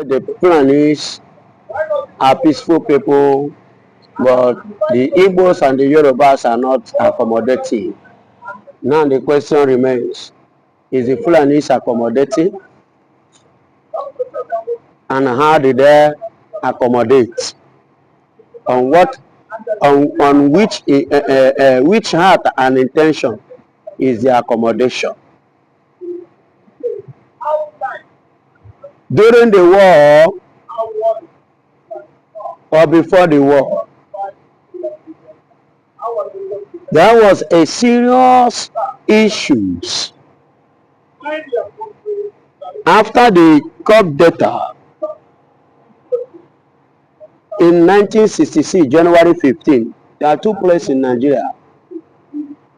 The Fulanis are peaceful people, but the Igbos and the Yorubas are not accommodating. Now the question remains, is the Fulanis accommodating? And how did they accommodate? On what, on which heart and intention is the accommodation? During the war or before the war, there was a serious issues after the coup d'etat in 1966, January 15. There took place in Nigeria,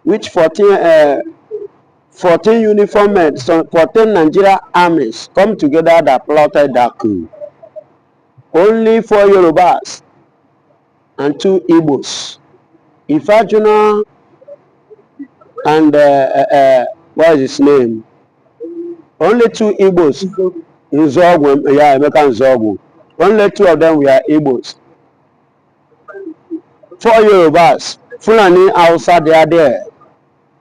which 14 uniformed men, 14 Nigeria armies come together that plotted that coup. Only 4 Yorubas and 2 Igbos, Ifajuna and what is his name? Only 2 Igbos, Nzogwu, yeah, Emeka Nzogwu. Only 2 of them were Igbos. 4 Yorubas, Fulani outside, they are there.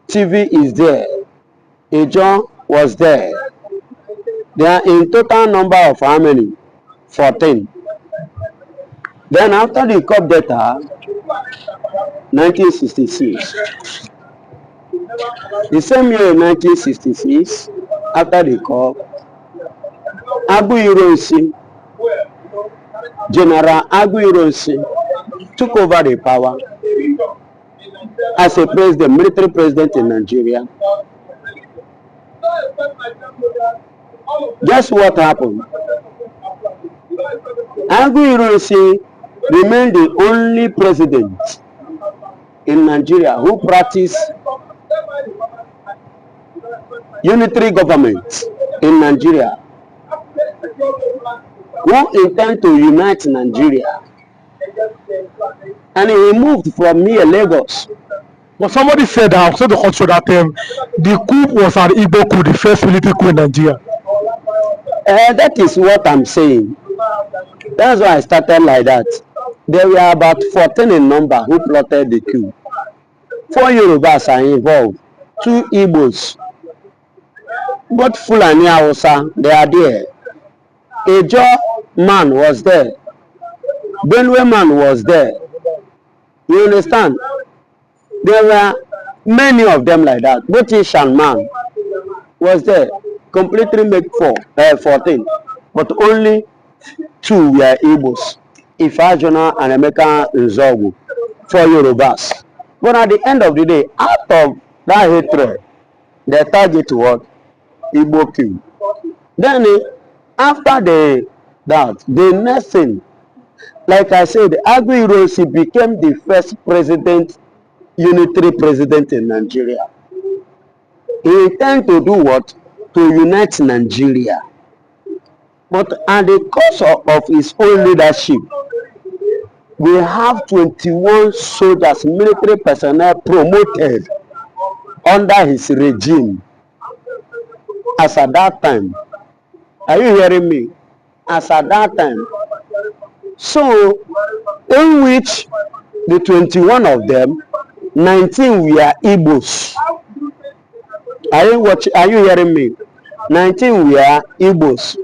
TV is there. Ijon was there. They are in total number of how many? 14. Then after the coup d'etat, 1966, the same year in 1966, after the coup, General Agu Ironsi took over the power as a president, military president in Nigeria. Guess what happened? Agu Ironsi remained the only president in Nigeria who practiced unitary government in Nigeria, who intend to unite Nigeria. And he moved from near Lagos. But somebody said that outside the culture that the coup was an Igbo coup, the first military coup in Nigeria. That is what I'm saying. That's why I started like that. There were about 14 in number who plotted the coup. 4 Yorubas are involved, 2 Igbos. Both Fulani Hausa, they are there. Ijo man was there. Benue man was there. You understand? There were many of them like that. Both Ishan man was there. Completely make 14. But only 2 were Igbos. Ifajona and Emeka Nzogwu, 4 Yorubas. But at the end of the day, out of that hatred, they target what? Igbo king. Then after that, the next thing, like I said, Agu Ironsi became the first president, unitary president in Nigeria. He intended to do what? To unite Nigeria. But at the cost of his own leadership, we have 21 soldiers, military personnel promoted under his regime. As at that time, are you hearing me? As at that time. So, in which the 21 of them, 19 were Igbos. Are you hearing me? 19 were Igbos,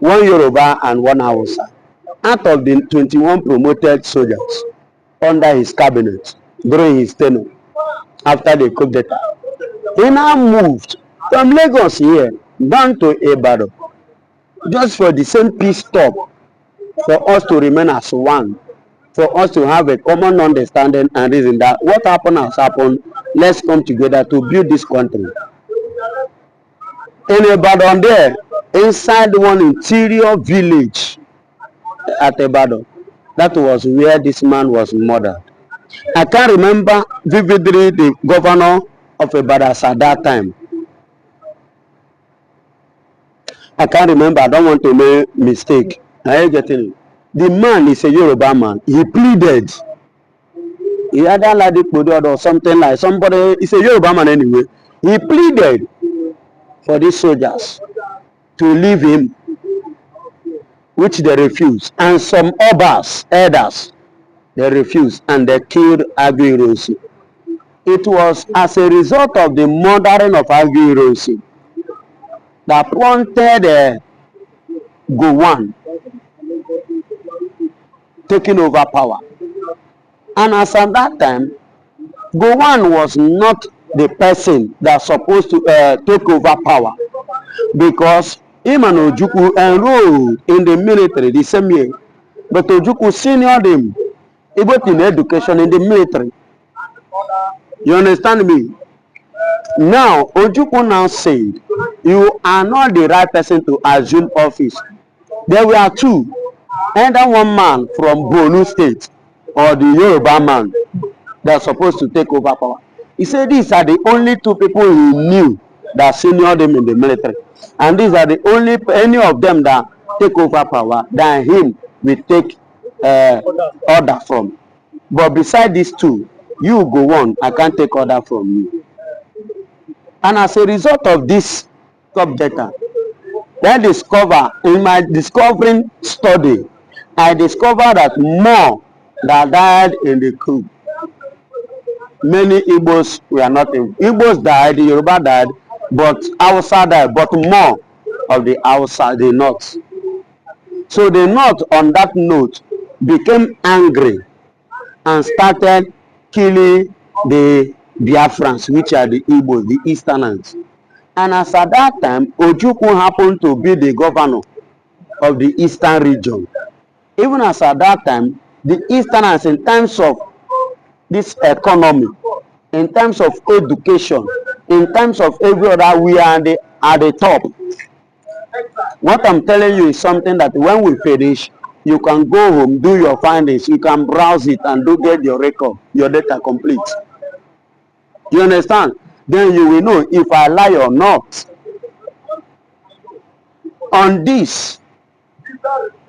1 Yoruba and 1 Hausa. Out of the 21 promoted soldiers under his cabinet during his tenure after the coup d'etat, he now moved from Lagos here down to Ibadan just for the same peace talk, for us to remain as one, for us to have a common understanding and reason that what happened has happened. Let's come together to build this country. In Ibadan there, inside one interior village at Ibadan, that was where this man was murdered. I can't remember vividly the governor of Ibadan at that time. I can't remember. I don't want to make mistake. Are you getting it? The man is a Yoruba man. He pleaded. He had a lady or something like somebody. He's a Yoruba man anyway. He pleaded for these soldiers to leave him which they refused, and some obas, elders, they refused, and they killed Aguiyi. It was as a result of the murdering of Aguiyi that prompted Gowon taking over power. And as at that time, Gowon was not the person that's supposed to take over power, because him and Ojukwu enrolled in the military the same year. But Ojukwu seniored him, both in education in the military. You understand me? Now, Ojukwu now said, you are not the right person to assume office. There were two, either one man from Borno State or the Yoruba man that's supposed to take over power. He said these are the only two people he knew that seniored him in the military. And these are the only, any of them that take over power that him will take order from. But beside these two, you go on, I can't take order from you. And as a result of this subject, then discover, in my discovering study, I discovered that more that died in the coup. Many Igbos were not in. Igbos died, the Yoruba died, but Hausa died, but more of the Hausa, the North. So the North, on that note, became angry and started killing the Biafrans, which are the Igbos, the Easterners. And as at that time, Ojukwu happened to be the governor of the Eastern region. Even as at that time, the Easterners, in terms of this economy, in terms of education, in terms of every other, we are at the top. What I'm telling you is something that when we finish, you can go home, do your findings, you can browse it and do get your record, your data complete. You understand? Then you will know if I lie or not. On this,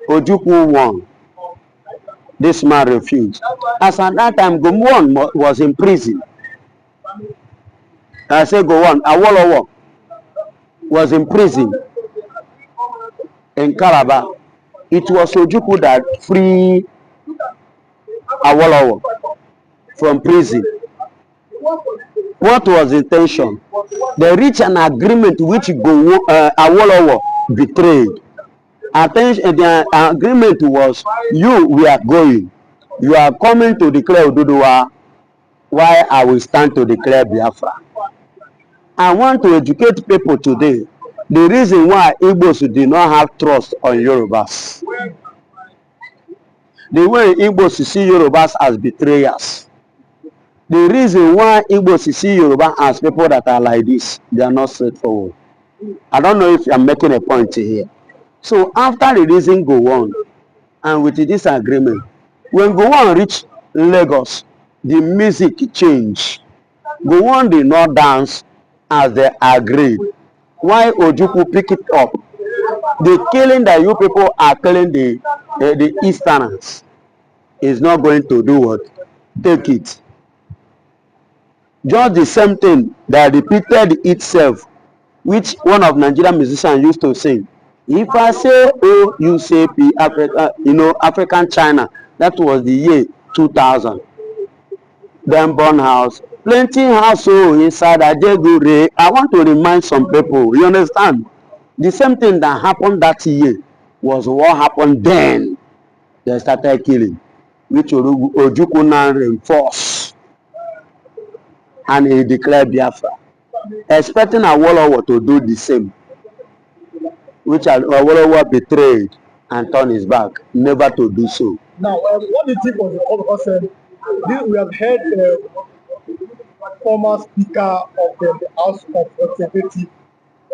Ojukwu won. This man refused. As at that time, Gowon was in prison. I say Gowon, Awolowo was in prison in Calabar. It was Ojukwu that freed Awolowo from prison. What was the intention? They reached an agreement which Awolowo betrayed. The agreement was, we are going. You are coming to declare Oduduwa, while I will stand to declare Biafra. I want to educate people today. The reason why Igbos do not have trust on Yorubas. The way Igbos see Yorubas as betrayers. The reason why Igbos see Yoruba as people that are like this, they are not straightforward. I don't know if I'm making a point here. So after the reason Gowon, and with this agreement, when Gowon reached Lagos, the music changed. Gowon did not dance as they agreed. Why Ojukwu pick it up? The killing that you people are killing the Easterners is not going to do what? Take it. Just the same thing that repeated itself, which one of Nigerian musicians used to sing. If I say O, you say P, Africa, African China. That was the year 2000. Then burn house. Plenty house inside Ajegure. I want to remind some people, you understand? The same thing that happened that year was what happened then. They started killing, which Ojukwu now reinforced. And he declared Biafra, expecting Awolowo to do the same, which Awolowo betrayed and turned his back, never to do so. Now, what do you think was the cause? Because we have heard former Speaker of the House of Representatives,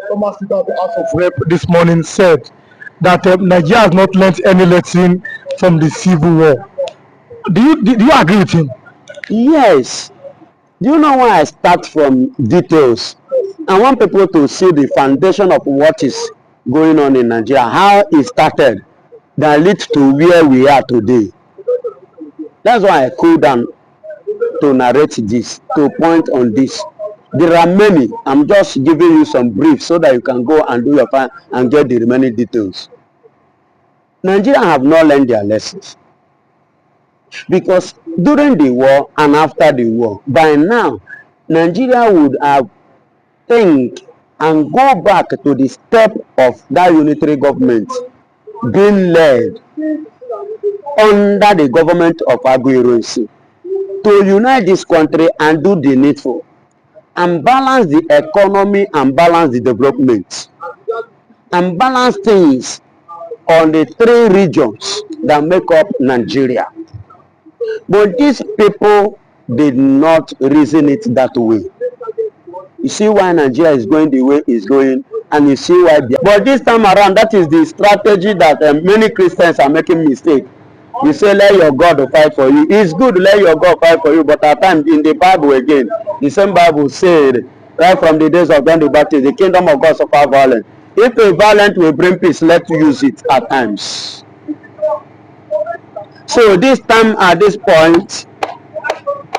former Speaker of the House of Rep this morning said that Nigeria has not learned any lesson from the Civil War. Do you agree with him? Yes. Do you know why I start from details? I want people to see the foundation of what is going on in Nigeria, how it started, that leads to where we are today. That's why I cool down to narrate this, to point on this. There are many. I'm just giving you some brief so that you can go and do your file and get the remaining details. Nigeria have not learned their lessons. Because during the war and after the war, by now, Nigeria would have think and go back to the step of that unitary government being led under the government of Aguiyi to unite this country and do the needful and balance the economy and balance the development and balance things on the three regions that make up Nigeria. But these people did not reason it that way. You see why Nigeria is going the way it's going, and you see why. But this time around, that is the strategy that many Christians are making mistake. You say, let your God fight for you. It's good, let your God fight for you, but at times in the Bible again, the same Bible said, right from the days of John the Baptist, the kingdom of God suffer violence. If a violent will bring peace, let's use it at times. So this time, at this point,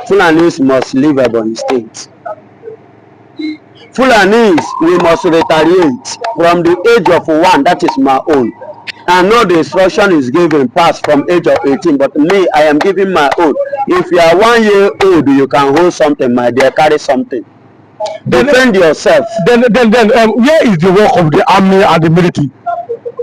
Fulanis must leave Ebonyi State. Fulanis, we must retaliate from the age of 1, that is my own. I know the instruction is given past from age of 18, but me, I am giving my own. If you are 1 year old, you can hold something, my dear, carry something. Defend yourself. Then, where is the work of the army and the military?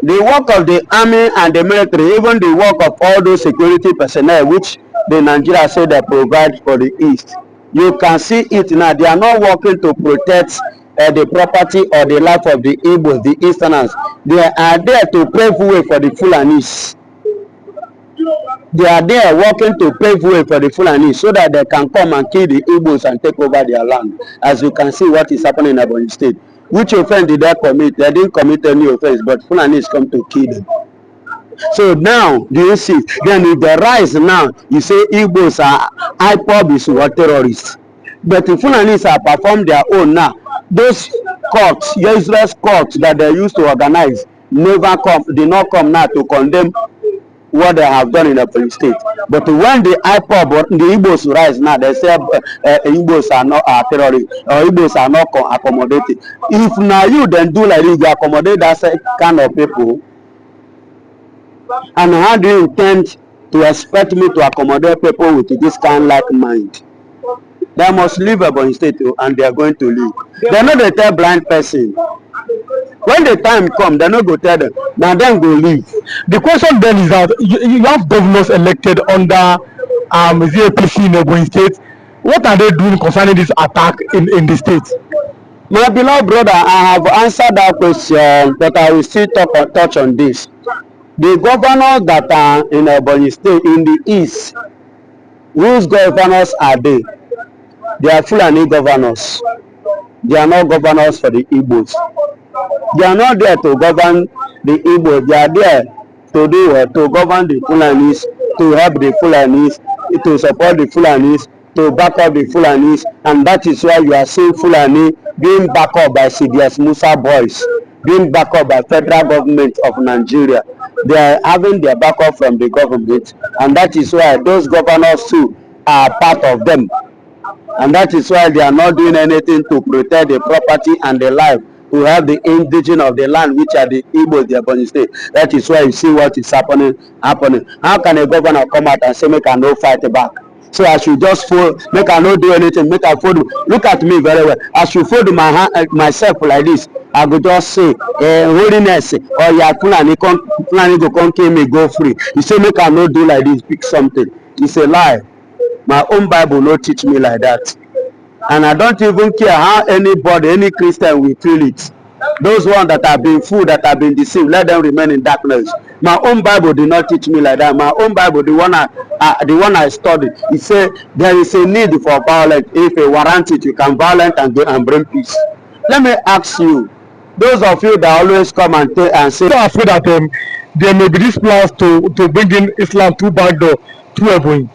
The work of the army and the military, even the work of all those security personnel, which the Nigeria say they provide for the East, you can see it now. They are not working to protect the property or the life of the Igbos, the Easterners. They are there to pave way for the Fulanis. They are there working to pave way for the Fulanis so that they can come and kill the Igbos and take over their land. As you can see what is happening in Ebonyi State. Which offense did they commit? They didn't commit any offense, but Fulanis come to kill them. So now, do you see? Then if they rise now, you say Igbos are IPOB is what terrorists. But the Fulanis have performed their own now. Those courts, useless courts that they used to organize, did not come now to condemn what they have done in the police state. But when the IPOB, the Igbos rise now, they say Igbos are not terrorists or Igbos are not accommodated. If now you then do like this, you accommodate that kind of people, and how do you intend to expect me to accommodate people with this kind of like mind? They must leave Ebonyi State, and they are going to leave. They're not the tell blind person. When the time come, they're not going to tell them. Now then go leave. The question then is that you have governors elected under APC in Ebonyi State. What are they doing concerning this attack in the state? My beloved brother, I have answered that question, but I will still touch on this. The governors that are in Ebonyi State in the east, whose governors are they? They are Fulani governors. They are not governors for the Igbos. They are not there to govern the Igbos. They are there to do what? To govern the Fulanis, to help the Fulanis, to support the Fulanis, to back up the Fulanis, and that is why you are seeing Fulani being backed up by CDS Musa boys, being backed up by federal government of Nigeria. They are having their backup from the government, and that is why those governors too are part of them. And that is why they are not doing anything to protect the property and the life, to have the indigenous of the land, which are the Igbos, the Ebonyi State. That is why you see what is happening. How can a governor come out and say, make I no fight back? So I should just fold, make I not do anything, make I fold. Look at me very well. I should fold my hand, myself like this. I go just say, holiness, or yeah, Fulani go come kill me, go free. You say, make I not do like this, pick something. It's a lie. My own Bible no teach me like that. And I don't even care how anybody, any Christian will feel it. Those ones that have been fooled, that have been deceived, let them remain in darkness. My own Bible did not teach me like that. My own Bible, the one I studied, it said there is a need for violence. If you warrant it, you can violence and bring peace. Let me ask you, those of you that always come and say, I feel that there may be these plans to bring in Islam through backdoor, through Ebonyi.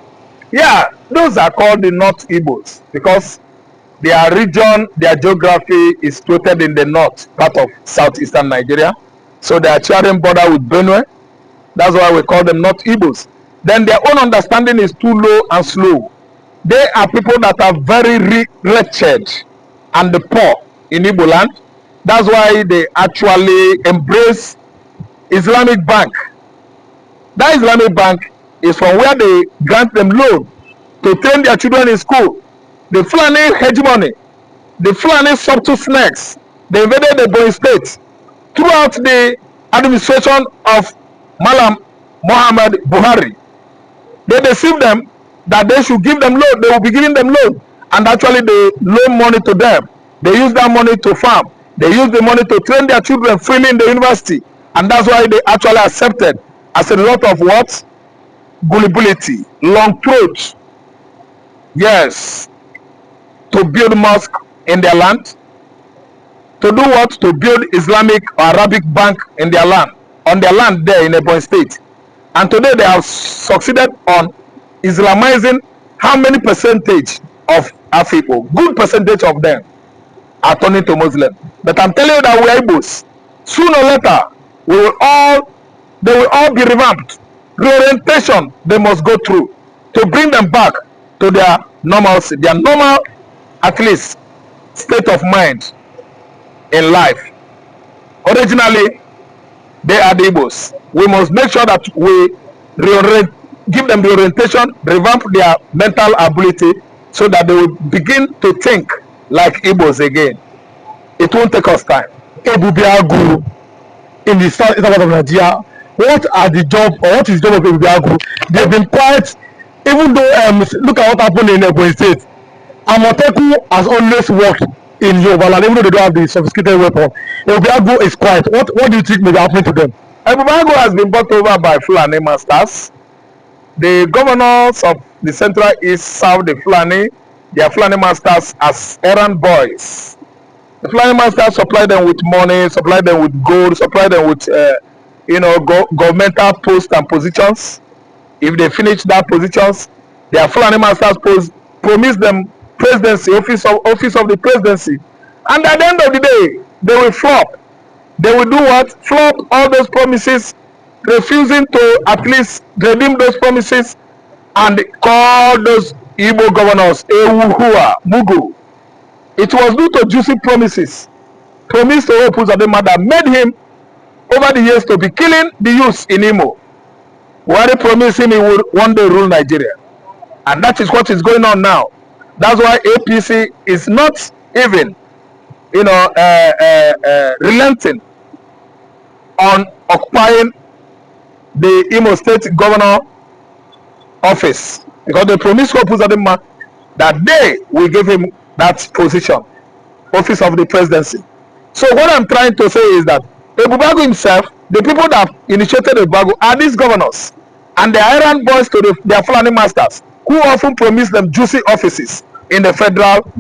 Yeah, those are called the North Igbos because their region, their geography is situated in the north part of southeastern Nigeria. So they are sharing border with Benue. That's why we call them North Igbos. Then their own understanding is too low and slow. They are people that are very wretched and the poor in Igbo land. That's why they actually embrace Islamic Bank That Islamic bank is from where they grant them loan to train their children in school. The Fulani hegemony, the Fulani subtle snakes, they invaded the Borno state throughout the administration of Malam Muhammad Buhari. They deceived them that they should give them loan, they will be giving them loan, and actually they loan money to them. They use that money to farm. They use the money to train their children freely in the university, and that's why they actually accepted as a result of what? Gullibility, long throats. Yes, to build mosque in their land, to do what? To build Islamic or Arabic bank in their land, on their land there in Ebonyi State. And today they have succeeded on Islamizing how many percentage of our people? Good percentage of them are turning to Muslim. But I'm telling you that we are Igbos. Sooner or later, they will all be revamped. Reorientation they must go through to bring them back to their normalcy, their normal, at least, state of mind in life. Originally, they are the Igbos. We must make sure that we give them the orientation, revamp their mental ability so that they will begin to think like Igbos again. It won't take us time. Ebubiagu in the south part of Nigeria, what is the job of Ebubiagu? They've been quiet, even though look at what happened in Ebonyi State. Amoteku has always worked in Yoruba land, even though they don't have the sophisticated weapon. Ebubiagu is quiet. What do you think may be happening to them? Ebubiagu has been bought over by Fulani masters. The governors of the Central East serve the Fulani, their Fulani masters as errand boys. The Fulani masters supply them with money, supply them with gold, supply them with governmental posts and positions. If they finish that positions, their Fulani masters promise them presidency, office of the presidency, and at the end of the day, they will flop. They will do what? Flop all those promises, refusing to at least redeem those promises, and call those Igbo governors Ewuhua Mugu. It was due to juicy promises, promised to Opus Adema that made him over the years to be killing the youths in Imo. Buhari promised him he would one day rule Nigeria, and that is what is going on now. That's why APC is not even, relenting on occupying the Imo State Governor office, because they promised Opus Adema that they will give him that position, office of the presidency. So what I'm trying to say is that Ebubiagu himself, the people that initiated Ebubiagu are these governors, and they are errand boys to their Fulani masters, who often promise them juicy offices in the federal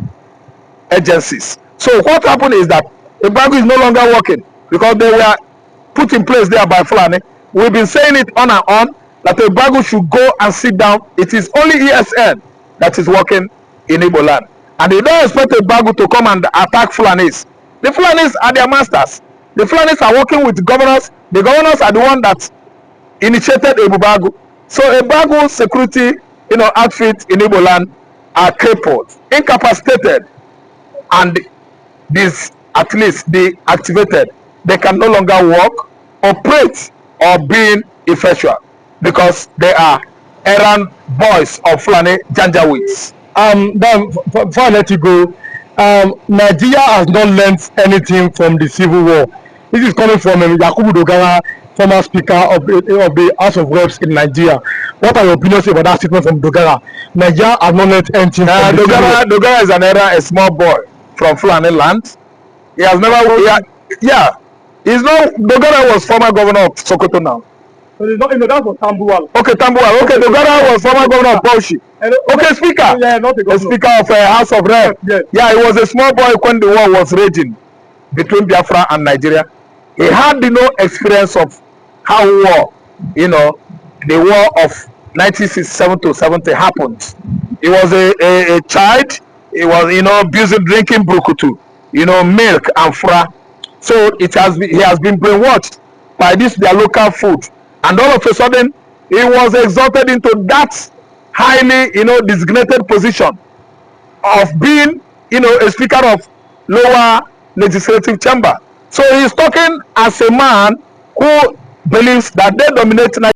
agencies. So what happened is that Ebubiagu is no longer working because they were put in place there by Fulani. We've been saying it on and on that Ebubiagu should go and sit down. It is only ESN that is working in Igbo land. And they don't expect Ebubiagu to come and attack Fulanis. The Fulanis are their masters. The Fulanis are working with the governors. The governors are the one that initiated Ebubiagu. So Ebubiagu's security, outfit in Igbo land are crippled, incapacitated, and this at least deactivated. They can no longer work, operate, or being effectual because they are errand boys of Fulani Janjaweeds. Then before I let you go, Nigeria has not learned anything from the civil war. This is coming from Yakubu Dogara, former speaker of the House of Reps in Nigeria. What are your opinions about that statement from Dogara? Nigeria has not learned anything from the civil war. Dogara is a small boy from Fulani land. He has never, Dogara was former governor of Sokoto now. So that was Tambuwal. Okay, Tambuwal. Okay, Dogara was former governor of Bauchi. Okay, speaker. Yeah, not a governor. Speaker of House of Rep. Yes. Yeah, he was a small boy when the war was raging between Biafra and Nigeria. He had no experience of how war, the war of 1967 to 70 happened. He was a child. He was, abusing, drinking brukutu, milk and fura. So he has been brainwashed by their local food. And all of a sudden, he was exalted into that highly, designated position of being, a speaker of lower legislative chamber. So he's talking as a man who believes that they dominate Nigeria.